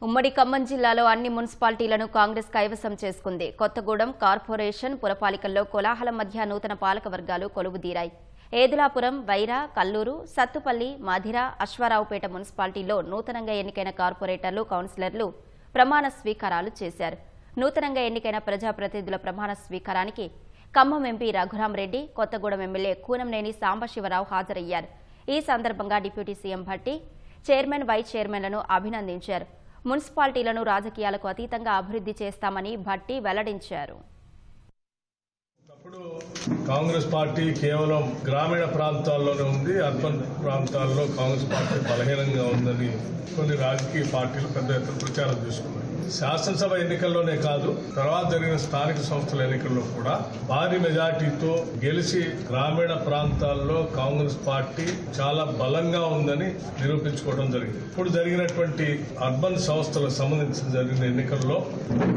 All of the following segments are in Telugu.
ఉమ్మడి ఖమ్మం జిల్లాలో అన్ని మున్సిపాలిటీలను కాంగ్రెస్ కైవసం చేసుకుంది. కొత్తగూడెం కార్పొరేషన్ పురపాలికల్లో కోలాహలం మధ్య నూతన పాలక వర్గాలు కొలువుదీరాయి. ఏదులాపురం, వైరా, కల్లూరు, సత్తుపల్లి, మధిర, అశ్వారావుపేట మున్సిపాలిటీల్లో నూతనంగా ఎన్నికైన కార్పొరేటర్లు, కౌన్సిలర్లు ప్రమాణ స్వీకారాలు చేశారు. నూతనంగా ఎన్నికైన ప్రజాప్రతినిధుల ప్రమాణ స్వీకారానికి ఖమ్మం ఎంపీ రఘురామరెడ్డి, కొత్తగూడెం ఎమ్మెల్యే కూనంనేని సాంబశివరావు హాజరయ్యారు. ఈ సందర్భంగా deputy CM Bhatti chairman, vice చైర్మన్లను అభినందించారు. మున్సిపాలిటీలను రాజకీయాలకు అతీతంగా అభివృద్ధి చేస్తామని భట్టి వెల్లడించారు. కాంగ్రెస్ పార్టీ కేవలం గ్రామీణ ప్రాంతాల్లోనే ఉంది, అర్బన్ ప్రాంతాల్లో కాంగ్రెస్ పార్టీ బలహీనంగా ఉందని కొన్ని రాజకీయ పార్టీలు పెద్ద ఎత్తున ప్రచారం చేసుకున్నాయి. శాసనసభ ఎన్నికల్లోనే కాదు, తర్వాత జరిగిన స్థానిక సంస్థల ఎన్నికల్లో కూడా భారీ మెజార్టీతో గెలిచి గ్రామీణ ప్రాంతాల్లో కాంగ్రెస్ పార్టీ చాలా బలంగా ఉందని నిరూపించుకోవడం జరిగింది. ఇప్పుడు జరిగినటువంటి అర్బన్ సంస్థలకు సంబంధించి జరిగిన ఎన్నికల్లో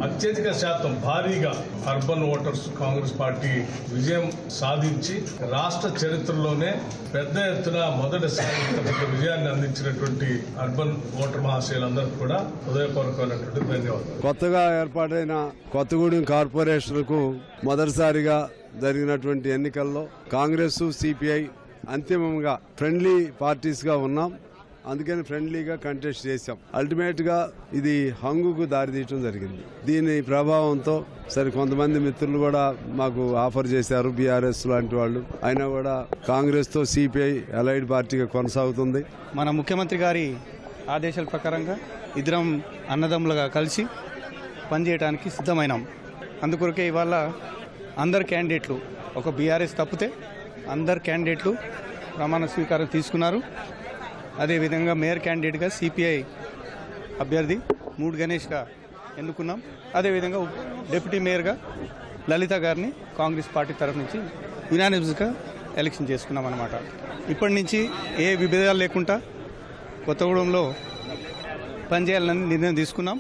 అత్యధిక శాతం భారీగా అర్బన్ ఓటర్స్ కాంగ్రెస్ పార్టీ విజయం సాధించి రాష్ట్ర చరిత్రలోనే పెద్ద ఎత్తున మొదటిసారి పెద్ద విజయాన్ని అందించినటువంటి అర్బన్ ఓటర్ మహాశయులందరికీ కూడా హృదయపూర్వకమైనటువంటి ధన్యవాదాలు. కొత్తగా ఏర్పాటైన కొత్తగూడెం కార్పొరేషన్కు మొదటిసారిగా జరిగినటువంటి ఎన్నికల్లో కాంగ్రెస్, సిపిఐ అంతిమంగా ఫ్రెండ్లీ పార్టీస్గా ఉన్నాం. అందుకని ఫ్రెండ్లీగా కంటెస్ట్ చేశాం. అల్టిమేట్ గా ఇది హంగుకు దారితీయడం జరిగింది. దీని ప్రభావంతో కొంతమంది మిత్రులు కూడా మాకు ఆఫర్ చేశారు, బీఆర్ఎస్ లాంటి వాళ్ళు. అయినా కూడా కాంగ్రెస్ తో సిపిఐ అలైడ్ పార్టీగా కొనసాగుతుంది. మన ముఖ్యమంత్రి గారి ఆదేశాల ప్రకారంగా ఇద్దరం అన్నదమ్ములుగా కలిసి పనిచేయడానికి సిద్ధమైనాం. అందుకొరకే ఇవాళ అందరు క్యాండిడేట్లు, ఒక బీఆర్ఎస్ తప్పితే అందరు క్యాండిడేట్లు ప్రమాణ స్వీకారం తీసుకున్నారు. అదేవిధంగా మేయర్ క్యాండిడేట్గా సిపిఐ అభ్యర్థి మూడు గణేష్గా ఎన్నుకున్నాం. అదేవిధంగా డిప్యూటీ మేయర్గా లలిత గారిని కాంగ్రెస్ పార్టీ తరఫు నుంచి యునానిమస్గా ఎలక్షన్ చేసుకున్నాం అన్నమాట. ఇప్పటి నుంచి ఏ విభేదాలు లేకుండా కొత్తగూడెంలో పనిచేయాలని నిర్ణయం తీసుకున్నాం.